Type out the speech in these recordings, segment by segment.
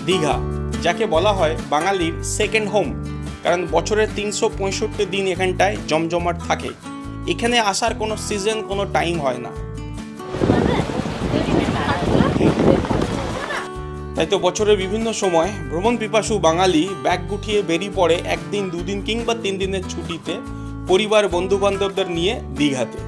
দীঘা, যাকে বলা হয় বাঙালির সেকেন্ড হোম, কারণ বছরের 365 দিন এখানটায় জমজমাট থাকে। এখানে আসার কোনো সিজন, কোনো টাইম হয় না। তাই তো বছরের বিভিন্ন সময় ভ্রমণ পিপাসু বাঙালি ব্যাগ গুটিয়ে বেরিয়ে পড়ে একদিন, দুদিন কিংবা 3 দিনের ছুটিতে পরিবার, বন্ধুবান্ধবদের নিয়ে দীঘাতে।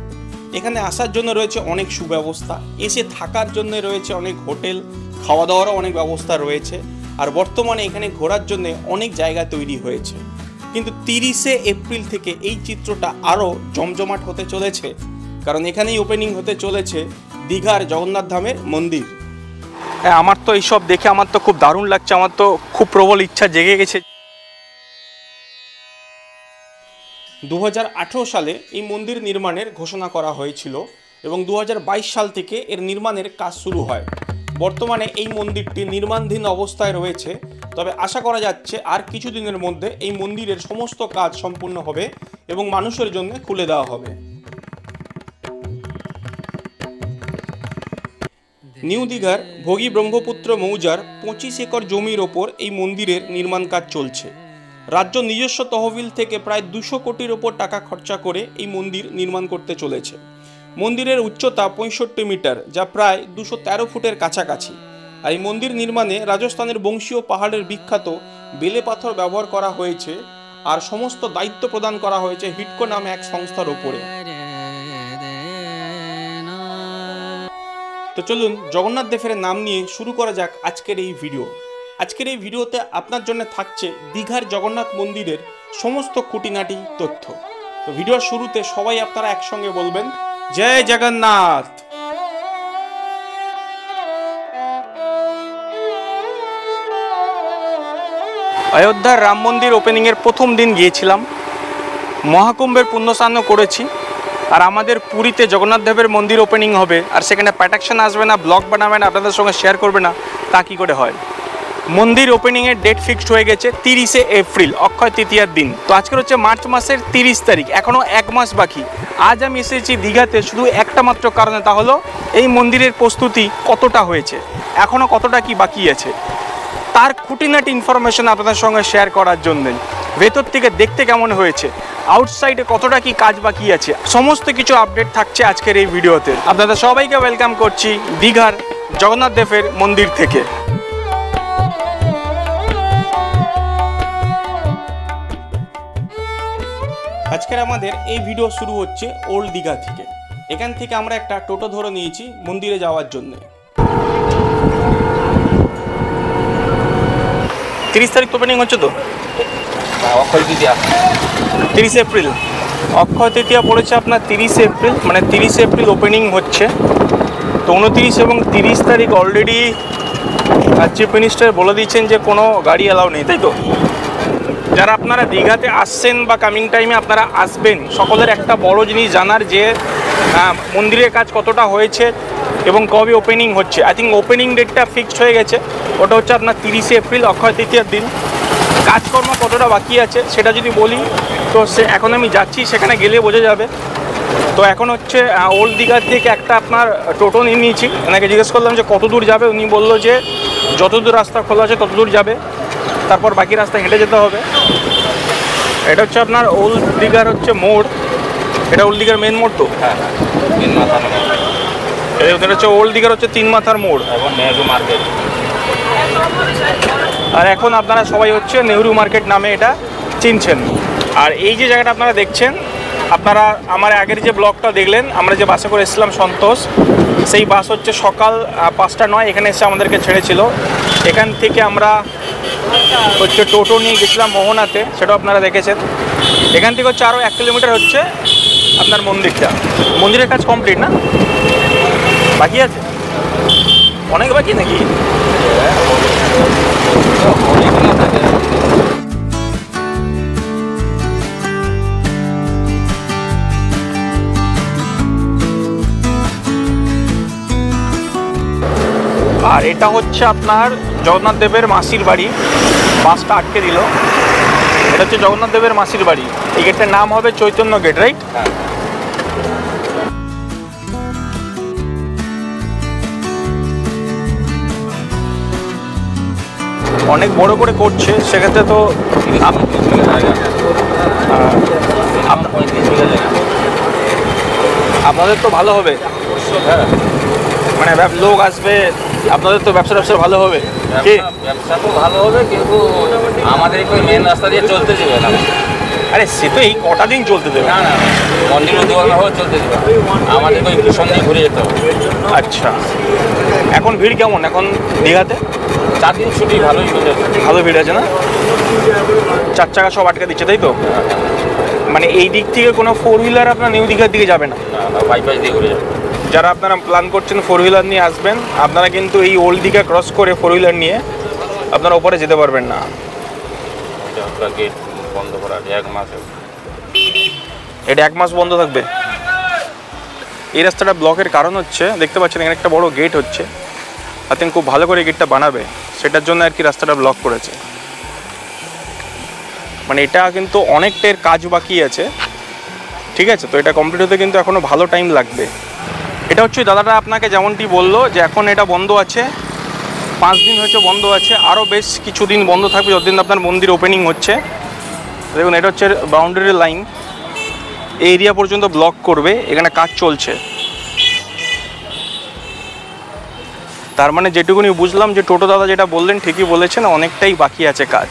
এখানে আসার জন্য রয়েছে অনেক সুব্যবস্থা, এসে থাকার জন্য রয়েছে অনেক হোটেল, খাওয়া দাওয়ারও অনেক ব্যবস্থা রয়েছে। আর বর্তমানে এখানে ঘোরার জন্য অনেক জায়গা তৈরি হয়েছে। কিন্তু 30শে এপ্রিল থেকে এই চিত্রটা আরও জমজমাট হতে চলেছে, কারণ এখানেই ওপেনিং হতে চলেছে দীঘার জগন্নাথ ধামের মন্দির। হ্যাঁ, আমার তো এইসব দেখে আমার তো খুব দারুণ লাগছে, আমার তো খুব প্রবল ইচ্ছা জেগে গেছে। 2018 সালে এই মন্দির নির্মাণের ঘোষণা করা হয়েছিল এবং 2022 সাল থেকে এর নির্মাণের কাজ শুরু হয়। বর্তমানে এই মন্দিরটি নির্মাণাধীন অবস্থায় রয়েছে, তবে আশা করা যাচ্ছে আর কিছুদিনের মধ্যে এই মন্দিরের সমস্ত কাজ সম্পূর্ণ হবে এবং মানুষের জন্য খুলে দেওয়া হবে। নিউ দীঘার ভোগী ব্রহ্মপুত্র মৌজার 25 একর জমির ওপর এই মন্দিরের নির্মাণ কাজ চলছে। রাজ্য নিজস্ব তহবিল থেকে প্রায় 200 কোটির ওপর টাকা খরচা করে এই মন্দির নির্মাণ করতে চলেছে। মন্দিরের উচ্চতা 65 মিটার, যা প্রায় 213 ফুটের কাছাকাছি। আর এই মন্দির নির্মাণে রাজস্থানের বংশীয় পাহাড়ের বিখ্যাত বেলে পাথর ব্যবহার করা হয়েছে, আর সমস্ত দায়িত্ব প্রদান করা হয়েছে হিডকো নামে এক সংস্থার ওপরে। তো চলুন জগন্নাথ দেবের নাম নিয়ে শুরু করা যাক আজকের এই ভিডিও। আজকের এই ভিডিওতে আপনার জন্য থাকছে দীঘার জগন্নাথ মন্দিরের সমস্ত খুঁটিনাটি তথ্য। তো ভিডিওর শুরুতে সবাই আপনারা একসঙ্গে বলবেন জয় জগন্নাথ। অযোধ্যার রাম মন্দির ওপেনিংয়ের প্রথম দিন গিয়েছিলাম, মহাকুম্ভের পুণ্যস্নানও করেছি। আর আমাদের পুরীতে জগন্নাথ দেবের মন্দির ওপেনিং হবে, আর সেখানে প্যাটাকশন আসবে না, ব্লগ বানাবে না, আপনাদের সঙ্গে শেয়ার করবে না, তা কী করে হয়? মন্দির ওপেনিংয়ের ডেট ফিক্সড হয়ে গেছে 30শে এপ্রিল, অক্ষয় তৃতীয়ার দিন। তো আজকের হচ্ছে মার্চ মাসের 30 তারিখ, এখনও 1 মাস বাকি। আজ আমি এসেছি দীঘাতে শুধু একটা মাত্র কারণে, তা হলো এই মন্দিরের প্রস্তুতি কতটা হয়েছে, এখনও কতটা কি বাকি আছে, তার খুঁটিনাটি ইনফরমেশন আপনাদের সঙ্গে শেয়ার করার জন্যে। ভেতর থেকে দেখতে কেমন হয়েছে, আউটসাইডে কতটা কি কাজ বাকি আছে, সমস্ত কিছু আপডেট থাকছে আজকের এই ভিডিওতে। আপনাদের সবাইকে ওয়েলকাম করছি দীঘার জগন্নাথ দেবের মন্দির থেকে। আজকের আমাদের এই ভিডিও শুরু হচ্ছে ওল্ড দীঘা থেকে। এখান থেকে আমরা একটা টোটো ধরে নিয়েছি মন্দিরে যাওয়ার জন্য। 30 তারিখ ওপেনিং হচ্ছে তো, অক্ষয় তৃতীয়া 30 এপ্রিল। অক্ষয় তৃতীয়া পড়েছে আপনার 30 এপ্রিল, মানে 30 এপ্রিল ওপেনিং হচ্ছে। তো 29 এবং 30 তারিখ অলরেডি চিফ মিনিস্টার বলে দিচ্ছেন যে কোনো গাড়ি অ্যালাউ নেই, তাই তো? যারা আপনারা দীঘাতে আসছেন বা কামিং টাইমে আপনারা আসবেন, সকলের একটা বড় জিনিস জানার যে মন্দিরের কাজ কতটা হয়েছে এবং কবে ওপেনিং হচ্ছে। আই থিঙ্ক ওপেনিং ডেটটা ফিক্সড হয়ে গেছে, ওটা হচ্ছে আপনার 30শে এপ্রিল, অক্ষয় তৃতীয়ার দিন। কাজকর্ম কতটা বাকি আছে সেটা যদি বলি, তো এখন আমি যাচ্ছি, সেখানে গেলে বোঝা যাবে। তো এখন হচ্ছে ওল্ড দীঘার থেকে একটা আপনার টোটো নিয়ে নিয়েছি। ওনাকে জিজ্ঞেস করলাম যে কত দূর যাবে, উনি বললো যে যতদূর রাস্তা খোলা আছে ততদূর যাবে, তারপর বাকি রাস্তা হেঁটে যেতে হবে। এটা হচ্ছে আপনার ওল্ড দীঘার হচ্ছে মোড়, এটা ওল্ড দীঘার মেন মোড় তো। হ্যাঁ, তিন মাথার মোড়। এটা হচ্ছে ওল্ড দীঘার হচ্ছে 3 মাথার মোড় এবং নেহরু মার্কেট। আর এখন আপনারা সবাই হচ্ছে নেহরু মার্কেট নামে এটা চিনছেন। আর এই যে জায়গাটা আপনারা দেখছেন, আপনারা আমার আগের যে ব্লগটা দেখলেন, আমরা যে বাসে করে এসেছিলাম সন্তোষ, সেই বাস হচ্ছে সকাল 5টা 9 এখানে এসে আমাদেরকে ছেড়েছিল। এখান থেকে আমরা হচ্ছে টোটো নিয়ে গেছিলাম মোহনাতে, সেটাও আপনারা দেখেছেন। এখান থেকে হচ্ছে আরও 1 কিলোমিটার হচ্ছে আপনার মন্দিরটা। মন্দিরের কাজ কমপ্লিট না, বাকি আছে অনেক বাকি নাকি? আর এটা হচ্ছে আপনার জগন্নাথ দেবের মাসির বাড়ি। বাসটা আটকে দিল, এটা হচ্ছে জগন্নাথ দেবের মাসির বাড়ি। এই গেটটার নাম হবে চৈতন্য গেট, রাইট? অনেক বড় করে করছে, সেক্ষেত্রে তো আপনাদের তো ভালো হবে। হ্যাঁ, মানে লোক আসবে, আপনাদের তো ব্যবসা ভালো হবে। কি ব্যবসা তো ভালো হবে, কিন্তু আমাদের এই মেন রাস্তা দিয়ে চলতে দেবে না। আরে সে তো এই কটা দিন চলতে দেবে না না, মন্দিরের দোকান হয়ে চলতে দেবে, আমাদের ওই পিছন দিয়ে ঘুরে যেতে হবে। আচ্ছা, এখন ভিড় কেমন এখন দীঘাতে? 4 দিন ছুটি, ভালোই ভিড় আছে। ভালো ভিড় আছে না? 4 চাকা সব আটকে দিচ্ছে, তাই তো? মানে এই দিক থেকে কোনো 4 হুইলার আপনার নিউ দীঘার দিকে যাবে না? বাইপাস দিয়ে ঘুরে যাবে। যারা আপনারা প্ল্যান করছেন 4 হুইলার নিয়ে আসবেন, আপনারা কিন্তু এই ওল্ড দীঘা ক্রস করে 4 হুইলার নিয়ে আপনারা ওপরে যেতে পারবেন না। গেট বন্ধ করা 1 মাস। এটা 1 মাস বন্ধ থাকবে। এই রাস্তাটা ব্লকের কারণ হচ্ছে, দেখতে পাচ্ছেন এখানে একটা বড় গেট হচ্ছে, আই থিঙ্ক খুব ভালো করে গেটটা বানাবে, সেটার জন্য আর কি রাস্তাটা ব্লক করেছে। মানে এটা কিন্তু অনেকটাই কাজ বাকি আছে, ঠিক আছে? তো এটা কমপ্লিট হতে কিন্তু এখনও ভালো টাইম লাগবে। এটা হচ্ছে দাদাটা আপনাকে যেমনটি বললো যে এখন এটা বন্ধ আছে, 5 দিন হচ্ছে বন্ধ আছে, আরও বেশ কিছুদিন বন্ধ থাকবে যতদিন আপনার মন্দির ওপেনিং হচ্ছে। দেখুন এটা হচ্ছে বাউন্ডারি লাইন, এই এরিয়া পর্যন্ত ব্লক করবে, এখানে কাজ চলছে। তার মানে যেটুকুনি বুঝলাম যে টোটো দাদা যেটা বললেন ঠিকই বলেছেন, অনেকটাই বাকি আছে কাজ।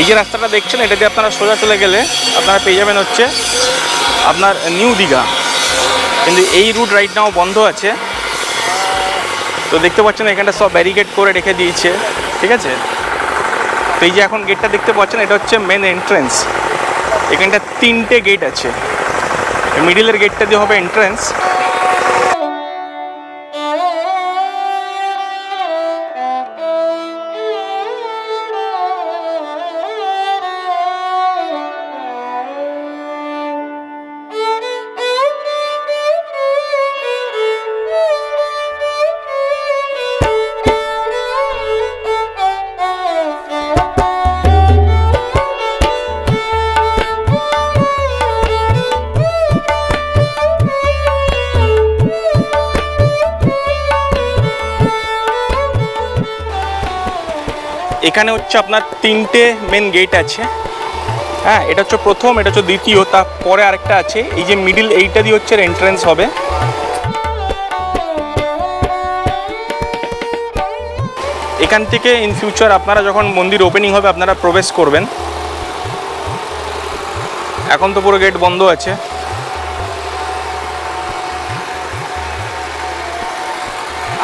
এই যে রাস্তাটা দেখছেন, এটা দিয়ে আপনারা সোজা চলে গেলে আপনারা পেয়ে যাবেন হচ্ছে আপনার নিউ দীঘা, কিন্তু এই রুট রাইট নাও বন্ধ আছে। তো দেখতে পাচ্ছেন এখানটা সব ব্যারিকেড করে রেখে দিয়েছে, ঠিক আছে? তো এই যে এখন গেটটা দেখতে পাচ্ছেন, এটা হচ্ছে মেন এন্ট্রেন্স। এখানটা 3টে গেট আছে, মিডিলের গেটটা দিয়ে হবে এন্ট্রেন্স। এখানে হচ্ছে আপনার 3টে মেন গেট আছে। হ্যাঁ, এটা হচ্ছে প্রথম, এটা হচ্ছে দ্বিতীয়, তারপরে আরেকটা আছে। এই যে মিডিল, এইটা দিয়ে হচ্ছে এন্ট্রেন্স হবে। এখান থেকে ইন ফিউচার আপনারা যখন মন্দির ওপেনিং হবে আপনারা প্রবেশ করবেন। এখন তো পুরো গেট বন্ধ আছে।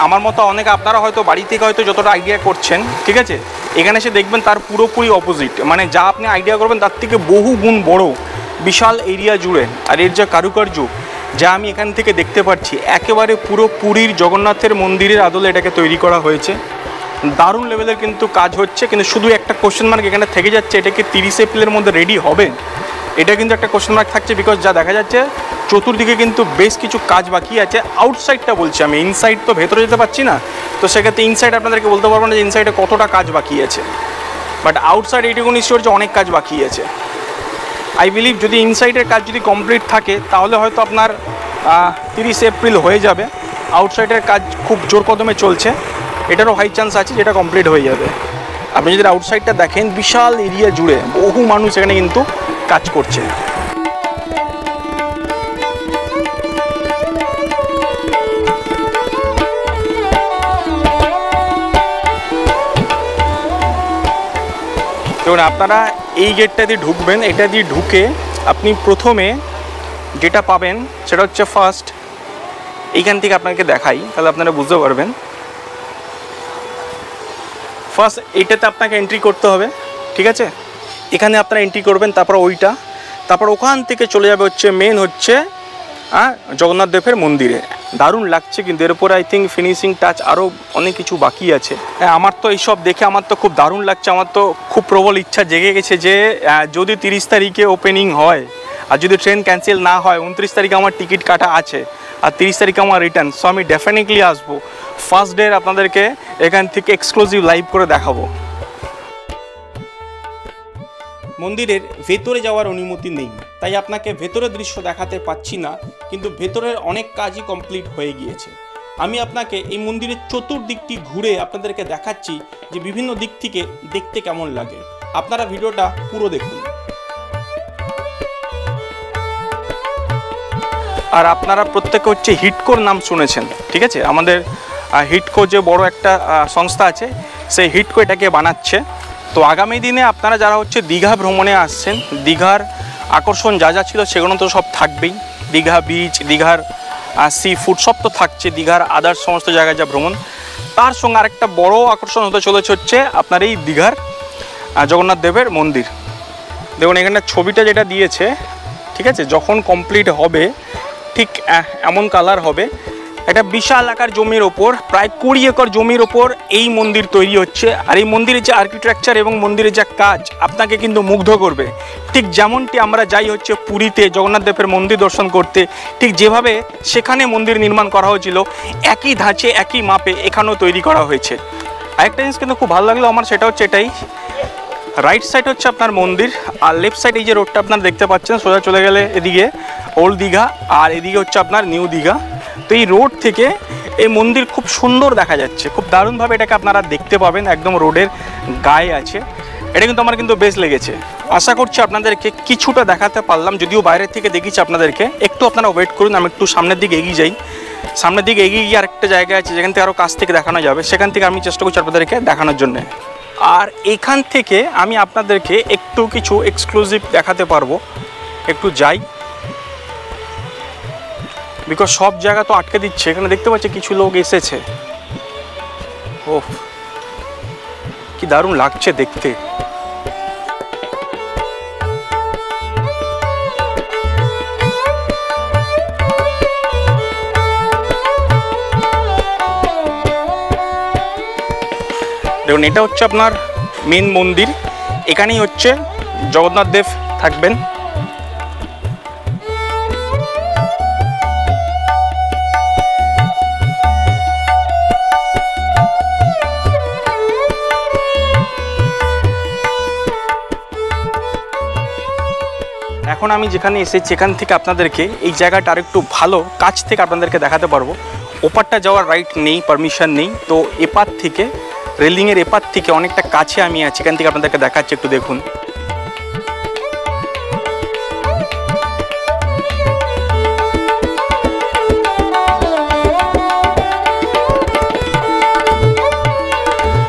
আমার মতো অনেক আপনারা হয়তো বাড়ি থেকে হয়তো যতটা আইডিয়া করছেন, ঠিক আছে, এখানে এসে দেখবেন তার পুরোপুরি অপোজিট। মানে যা আপনি আইডিয়া করবেন তার থেকে বহু গুণ বড়, বিশাল এরিয়া জুড়ে। আর এর যে কারুকার্য যা আমি এখান থেকে দেখতে পাচ্ছি, একেবারে পুরো পুরীর জগন্নাথের মন্দিরের আদলে এটাকে তৈরি করা হয়েছে। দারুণ লেভেলের কিন্তু কাজ হচ্ছে, কিন্তু শুধু একটা কোশ্চেন মার্ক এখানে থেকে যাচ্ছে, এটা কি 30 এপ্রিলের মধ্যে রেডি হবে? এটা কিন্তু একটা কোশ্চেন মার্ক থাকছে, বিকজ যা দেখা যাচ্ছে চতুর্দিকে কিন্তু বেশ কিছু কাজ বাকি আছে। আউটসাইডটা বলছি আমি, ইনসাইড তো ভেতরে যেতে পারছি না, তো সেক্ষেত্রে ইনসাইড আপনাদেরকে বলতে পারবো না যে ইনসাইডে কতটা কাজ বাকি আছে, বাট আউটসাইড এইটুকু নিশ্চয় হচ্ছে অনেক কাজ বাকি আছে। আই বিলিভ যদি ইনসাইডের কাজ যদি কমপ্লিট থাকে তাহলে হয়তো আপনার 30 এপ্রিল হয়ে যাবে। আউটসাইডের কাজ খুব জোর কদমে চলছে, এটারও হাই চান্স আছে যেটা কমপ্লিট হয়ে যাবে। আপনি যদি আউটসাইডটা দেখেন, বিশাল এরিয়া জুড়ে বহু মানুষ এখানে কিন্তু কাজ করছে। দেখুন আপনারা এই গেটটা দিয়ে ঢুকবেন, এটা দিয়ে ঢুকে আপনি প্রথমে যেটা পাবেন সেটা হচ্ছে ফার্স্ট, এইখান থেকে আপনাকে দেখাই তাহলে আপনারা বুঝতে পারবেন। ফার্স্ট এইটাতে আপনাকে এন্ট্রি করতে হবে, ঠিক আছে? এখানে আপনারা এন্ট্রি করবেন, তারপর ওইটা, তারপর ওখান থেকে চলে যাবে হচ্ছে মেন হচ্ছে জগন্নাথ দেবের মন্দিরে। দারুণ লাগছে, কিন্তু এর উপরে আই থিঙ্ক ফিনিশিং টাচ আরও অনেক কিছু বাকি আছে। হ্যাঁ, আমার তো এইসব দেখে আমার তো খুব দারুণ লাগছে। আমার তো খুব প্রবল ইচ্ছা জেগে গেছে যে যদি 30 তারিখে ওপেনিং হয় আর যদি ট্রেন ক্যান্সেল না হয়, 29 তারিখে আমার টিকিট কাটা আছে আর 30 তারিখে আমার রিটার্ন। সো আমি ডেফিনেটলি আসবো, ফার্স্ট ডে আপনাদেরকে এখান থেকে এক্সক্লুসিভ লাইভ করে দেখাবো। মন্দিরের ভেতরে যাওয়ার অনুমতি নেই, তাই আপনাকে ভেতরের দৃশ্য দেখাতে পাচ্ছি না, কিন্তু ভেতরের অনেক কাজই কমপ্লিট হয়ে গিয়েছে। আমি আপনাকে এই মন্দিরের চতুর্দিকটি ঘুরে আপনাদেরকে দেখাচ্ছি যে বিভিন্ন দিক থেকে দেখতে কেমন লাগে। আপনারা ভিডিওটা পুরো দেখুন। আর আপনারা প্রত্যেকে হচ্ছে হিডকোর নাম শুনেছেন, ঠিক আছে? আমাদের হিডকো যে বড় একটা সংস্থা আছে, সেই হিডকো এটাকে বানাচ্ছে। তো আগামী দিনে আপনারা যারা হচ্ছে দীঘা ভ্রমণে আসছেন, দীঘার আকর্ষণ যা যা ছিল সেগুলো তো সব থাকবেই। দীঘা বিচ, দীঘার সি ফুড সব তো থাকছে, দীঘার আদার্স সমস্ত জায়গায় যা ভ্রমণ, তার সঙ্গে আরেকটা বড় আকর্ষণ হতে চলেছে হচ্ছে আপনার এই দীঘার জগন্নাথ দেবের মন্দির। দেখুন এখানে ছবিটা যেটা দিয়েছে, ঠিক আছে, যখন কমপ্লিট হবে ঠিক এমন কালার হবে। একটা বিশাল আকার জমির ওপর, প্রায় 20 একর জমির ওপর এই মন্দির তৈরি হচ্ছে। আর এই মন্দিরের যে আর্কিটেকচার এবং মন্দিরের যে কাজ আপনাকে কিন্তু মুগ্ধ করবে। ঠিক যেমনটি আমরা যাই হচ্ছে পুরীতে জগন্নাথ দেবের মন্দির দর্শন করতে, ঠিক যেভাবে সেখানে মন্দির নির্মাণ করা হয়েছিল একই ধাঁচে একই মাপে এখানেও তৈরি করা হয়েছে। আরেকটা জিনিস কিন্তু খুব ভালো লাগলো আমার, সেটা হচ্ছে এটাই, রাইট সাইড হচ্ছে আপনার মন্দির, আর লেফট সাইড এই যে রোডটা আপনারা দেখতে পাচ্ছেন, সোজা চলে গেলে এদিকে ওল্ড দীঘা, আর এদিকে হচ্ছে আপনার নিউ দীঘা। তো এই রোড থেকে এই মন্দির খুব সুন্দর দেখা যাচ্ছে, খুব দারুণভাবে এটাকে আপনারা দেখতে পাবেন, একদম রোডের গায়ে আছে। এটা কিন্তু আমার কিন্তু বেশ লেগেছে। আশা করছি আপনাদেরকে কিছুটা দেখাতে পারলাম, যদিও বাইরের থেকে দেখিয়েছি আপনাদেরকে। একটু আপনারা ওয়েট করুন, আমি একটু সামনের দিকে এগিয়ে যাই। সামনের দিকে এগিয়ে গিয়ে আরেকটা জায়গা আছে যেখান থেকে আরও কাছ থেকে দেখানো যাবে, সেখান থেকে আমি চেষ্টা করছি আপনাদেরকে দেখানোর জন্যে। আর এখান থেকে আমি আপনাদেরকে একটু কিছু এক্সক্লুসিভ দেখাতে পারবো। একটু যাই, বিকজ সব জায়গা তো আটকে দিচ্ছে। এখানে দেখতে পাচ্ছি কিছু লোক এসেছে। ওহ, কি দারুণ লাগছে দেখতে। দেখুন এটা হচ্ছে আপনার মেন মন্দির, এখানেই হচ্ছে জগন্নাথ দেব থাকবেন। এখন আমি যেখানে এসেছি এখান থেকে আপনাদেরকে এই জায়গাটা আরেকটু ভালো কাছ থেকে আপনাদেরকে দেখাতে পারবো। ওপারটা যাওয়ার রাইট নেই, পারমিশন নেই, তো এপার থেকে রেলিংয়ের এপার থেকে অনেকটা কাছে আমি আছি, এখান থেকে আপনাদেরকে দেখাচ্ছি, একটু দেখুন।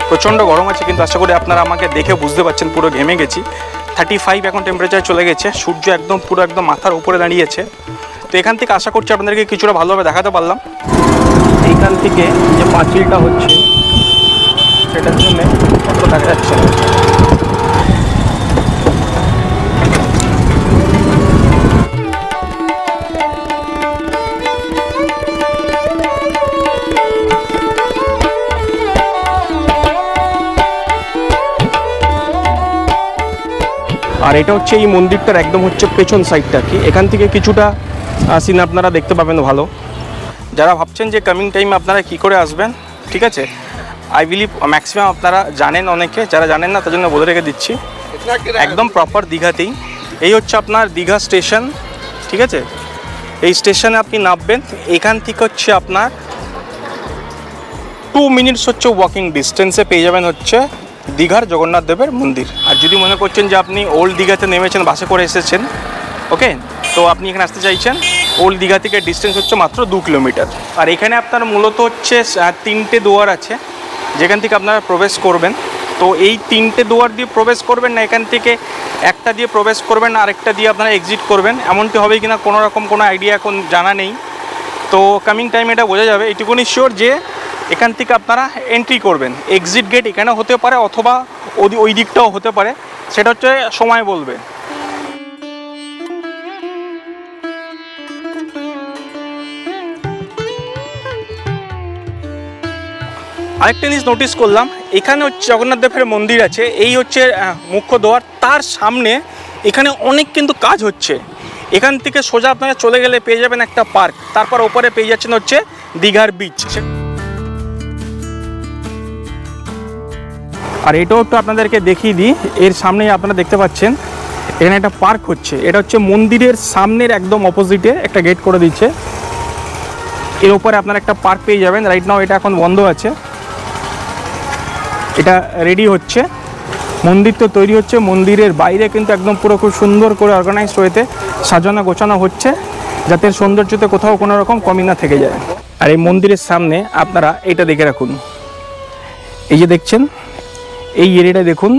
প্রচণ্ড গরম আছে, কিন্তু আশা করি আপনারা আমাকে দেখে বুঝতে পারছেন পুরো ঘেমে গেছি। 35 এখন টেম্পারেচার চলে গেছে, সূর্য একদম পুরো একদম মাথার উপরে দাঁড়িয়েছে। তো এখান থেকে আশা করছি আপনাদেরকে কিছুটা ভালোভাবে দেখাতে পারলাম। এইখান থেকে যে পাঁচিলটা হচ্ছে সেটার জন্য অত দেখা যাচ্ছে না। আর এটা হচ্ছে এই মন্দিরটার একদম হচ্ছে পেছন সাইডটা, কি এখান থেকে কিছুটা সিন আপনারা দেখতে পাবেন ভালো। যারা ভাবছেন যে কামিং টাইমে আপনারা কি করে আসবেন, ঠিক আছে, আই বিলিভ ম্যাক্সিমাম আপনারা জানেন, অনেকে যারা জানেন না তার জন্য বলে রেখে দিচ্ছি। একদম প্রপার দীঘাতেই এই হচ্ছে আপনার দীঘা স্টেশন, ঠিক আছে। এই স্টেশনে আপনি নামবেন, এখান থেকে হচ্ছে আপনার 2 মিনিটস হচ্ছে ওয়াকিং ডিস্টেন্সে পেয়ে যাবেন হচ্ছে দীঘার জগন্নাথ দেবের মন্দির। আর যদি মনে করছেন যে আপনি ওল্ড দীঘাতে নেমেছেন, বাসে করে এসেছেন, ওকে, তো আপনি এখানে আসতে চাইছেন, ওল্ড দীঘা থেকে ডিস্টেন্স হচ্ছে মাত্র 2 কিলোমিটার। আর এখানে আপনার মূলত হচ্ছে 3টে দুয়ার আছে যেখান থেকে আপনারা প্রবেশ করবেন। তো এই 3টে দুয়ার দিয়ে প্রবেশ করবেন না, এখান থেকে একটা দিয়ে প্রবেশ করবেন, আরেকটা দিয়ে আপনারা এক্সিট করবেন, এমনটি হবে কিনা কোনো রকম কোনো আইডিয়া এখন জানা নেই। তো কামিং টাইম এটা বোঝা যাবে। এইটুকুনি শিওর যে এখান থেকে আপনারা এন্ট্রি করবেন, এক্সিট গেট এখানে হতে পারে অথবা ওই দিকটাও হতে পারে, সেটা হচ্ছে সময় বলবে। আরেকটা জিনিস নোটিস করলাম, এখানে হচ্ছে জগন্নাথ দেবের মন্দির আছে, এই হচ্ছে মুখ্য দ্বার, তার সামনে এখানে অনেক কিন্তু কাজ হচ্ছে। এখান থেকে সোজা আপনারা চলে গেলে পেয়ে যাবেন একটা পার্ক, তারপর ওপরে পেয়ে যাচ্ছেন হচ্ছে দীঘার বিচ। আর এটাও একটু আপনাদেরকে দেখিয়ে দিই, এর সামনেই আপনারা দেখতে পাচ্ছেন এখানে একটা পার্ক হচ্ছে, এটা হচ্ছে মন্দিরের সামনের একদম অপোজিটে একটা গেট করে দিচ্ছে। এর উপরে আপনারা একটা পার্ক পেয়ে যাবেন। রাইট নাও এটা এখন বন্ধ আছে, এটা রেডি হচ্ছে। মন্দির তো তৈরি হচ্ছে, মন্দিরের বাইরে কিন্তু একদম পুরো খুব সুন্দর করে অর্গানাইজড হয়েতে সাজানো গোছানো হচ্ছে, যাতে সৌন্দর্যতে কোথাও কোনো রকম কমি না থেকে যায়। আর এই মন্দিরের সামনে আপনারা এটা দেখে রাখুন, এই যে দেখছেন এই এরিয়াটা দেখুন,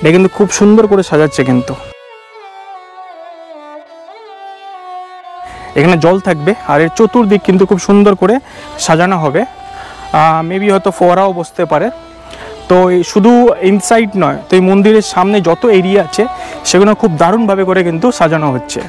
এটা কিন্তু খুব সুন্দর করে সাজাচ্ছে। কিন্তু এখানে জল থাকবে আর এর চতুর্দিক কিন্তু খুব সুন্দর করে সাজানো হবে। মেবি হয়তো ফোয়ারাও বসতে পারে। তো এই শুধু ইনসাইড নয়, তো এই মন্দিরের সামনে যত এরিয়া আছে সেগুলো খুব দারুণভাবে করে কিন্তু সাজানো হচ্ছে।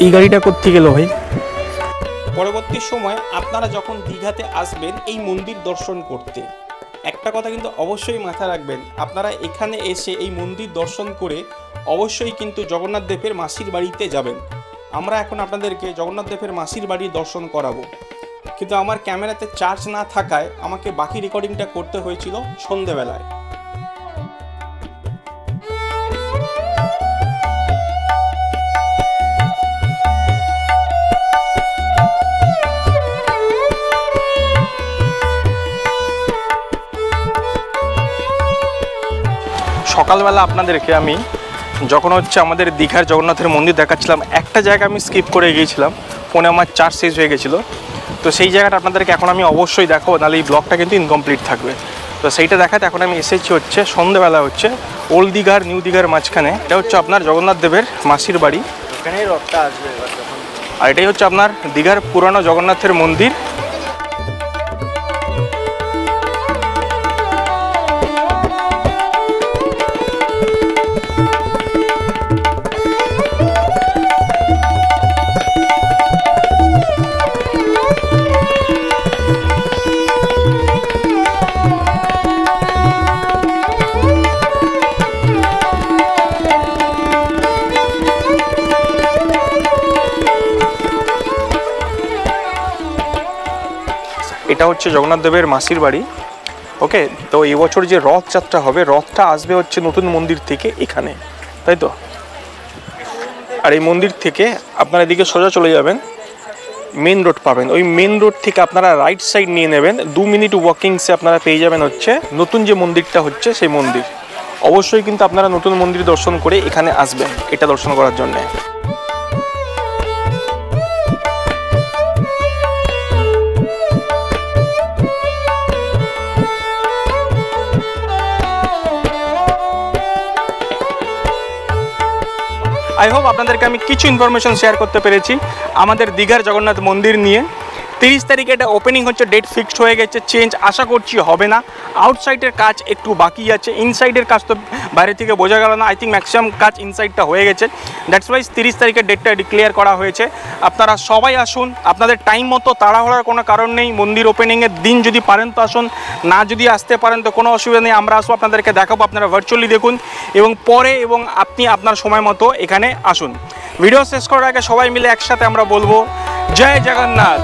এই গাড়িটা কোত্থেকে গেল ভাই? পরবর্তী সময় আপনারা যখন দীঘাতে আসবেন এই মন্দির দর্শন করতে, একটা কথা কিন্তু অবশ্যই মাথায় রাখবেন, আপনারা এখানে এসে এই মন্দির দর্শন করে অবশ্যই কিন্তু জগন্নাথ দেবের মাসির বাড়িতে যাবেন। আমরা এখন আপনাদেরকে জগন্নাথ দেবের মাসির বাড়ি দর্শন করাবো, কিন্তু আমার ক্যামেরাতে চার্জ না থাকায় আমাকে বাকি রেকর্ডিংটা করতে হয়েছিল সন্ধেবেলায়। সকালবেলা আপনাদেরকে আমি যখন হচ্ছে আমাদের দীঘার জগন্নাথের মন্দির দেখাচ্ছিলাম, একটা জায়গা আমি স্কিপ করে গিয়েছিলাম, ফোনে আমার চার্জ শেষ হয়ে গেছিলো। তো সেই জায়গাটা আপনাদেরকে এখন আমি অবশ্যই দেখাবো, নাহলে এই ব্লগটা কিন্তু ইনকমপ্লিট থাকবে। তো সেইটা দেখাতে এখন আমি এসেছি হচ্ছে সন্ধ্যেবেলা হচ্ছে ওল্ড দীঘার নিউ দীঘার মাঝখানে। এটা হচ্ছে আপনার জগন্নাথ দেবের মাসির বাড়ি, এখানেই রথটা আসবে। আর এটাই হচ্ছে আপনার দীঘার পুরানো জগন্নাথের মন্দির। এটা হচ্ছে জগন্নাথ দেবের মাসির বাড়ি। ওকে, তো এবছর যে রথযাত্রা হবে, রথটা আসবে হচ্ছে নতুন মন্দির থেকে এখানে, তাই তো। আর এই মন্দির থেকে আপনারা এদিকে সোজা চলে যাবেন, মেন রোড পাবেন। ওই মেন রোড থেকে আপনারা রাইট সাইড নিয়ে নেবেন, 2 মিনিট ওয়াকিংসে আপনারা পেয়ে যাবেন হচ্ছে নতুন যে মন্দিরটা হচ্ছে সেই মন্দির। অবশ্যই কিন্তু আপনারা নতুন মন্দির দর্শন করে এখানে আসবেন এটা দর্শন করার জন্যে। আই হোপ আপনাদেরকে আমি কিছু ইনফরমেশন শেয়ার করতে পেরেছি আমাদের দীঘার জগন্নাথ মন্দির নিয়ে। 30 তারিখে এটা ওপেনিং হচ্ছে, ডেট ফিক্সড হয়ে গেছে, চেঞ্জ আশা করছি হবে না। আউটসাইডের কাজ একটু বাকি আছে, ইনসাইডের কাজ তো বাইরে থেকে বোঝা গেল না। আই থিঙ্ক ম্যাক্সিমাম কাজ ইনসাইডটা হয়ে গেছে, দ্যাটস ওয়াইজ 30 তারিখের ডেটটা ডিক্লেয়ার করা হয়েছে। আপনারা সবাই আসুন, আপনাদের টাইম মতো তাড়াহুড়ার কোনো কারণ নেই। মন্দির ওপেনিংয়ের দিন যদি পারেন তো আসুন, না যদি আসতে পারেন তো কোনো অসুবিধা নেই, আমরা আসবো, আপনাদেরকে দেখাবো, আপনারা ভার্চুয়ালি দেখুন এবং পরে এবং আপনি আপনার সময় মতো এখানে আসুন। ভিডিও শেষ করার আগে সবাই মিলে একসাথে আমরা বলবো জয় জগন্নাথ।